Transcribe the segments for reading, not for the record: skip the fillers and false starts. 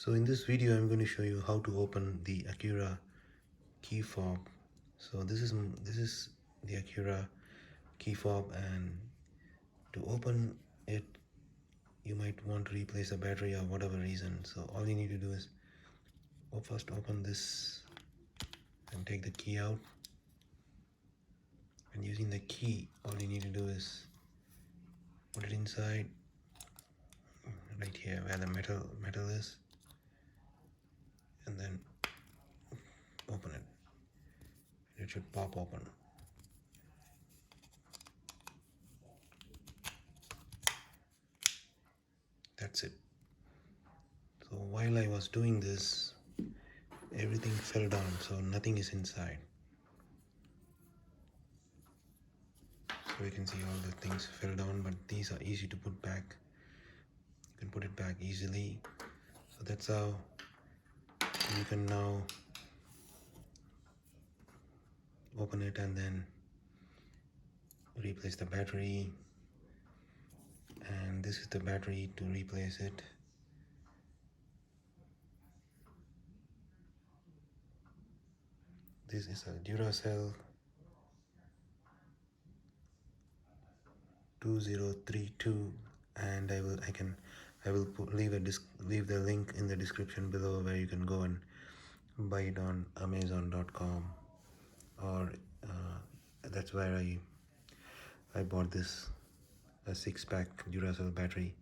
So in this video I'm going to show you how to open the Acura key fob. So this is the Acura key fob, and to open it you might want to replace the battery or whatever reason. So all you need to do is first open this and take the key out, and using the key all you need to do is put it inside right here where the metal is, and then open it. It should pop open. That's it. So while I was doing this, everything fell down, so nothing is inside. So you can see all the things fell down, but these are easy to put back. You can put it back easily. So that's how you can now open it and then replace the battery. And this is the battery to replace it. This is a Duracell 2032, and I will leave the link in the description below where you can go and buy it on Amazon.com, or that's where I bought this, a 6-pack Duracell battery.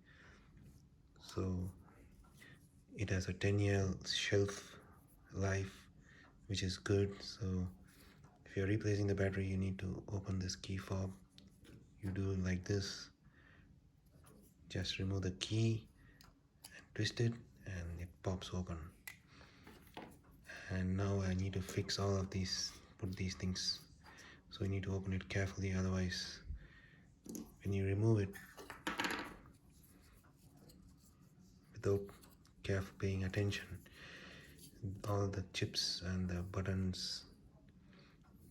So it has a 10-year shelf life, which is good. So if you're replacing the battery, you need to open this key fob. You do it like this, just remove the key and twist it, and it pops open. And now I need to fix all of these, put these things, so you need to open it carefully, otherwise when you remove it without paying attention, all the chips and the buttons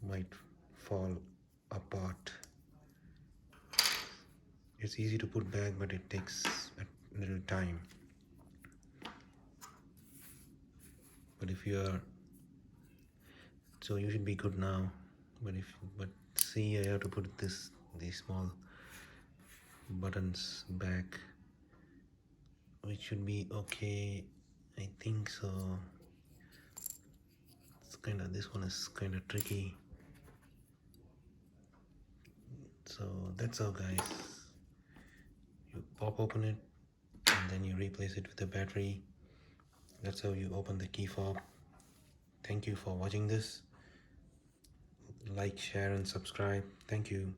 might fall apart. It's easy to put back, but it takes a little time. But if you are, so you should be good now. But see, I have to put these small buttons back, which should be okay, I think so. This one is kind of tricky. So that's all, guys. You pop open it and then you replace it with the battery. That's how you open the key fob. Thank you for watching this. Like, share and subscribe. Thank you.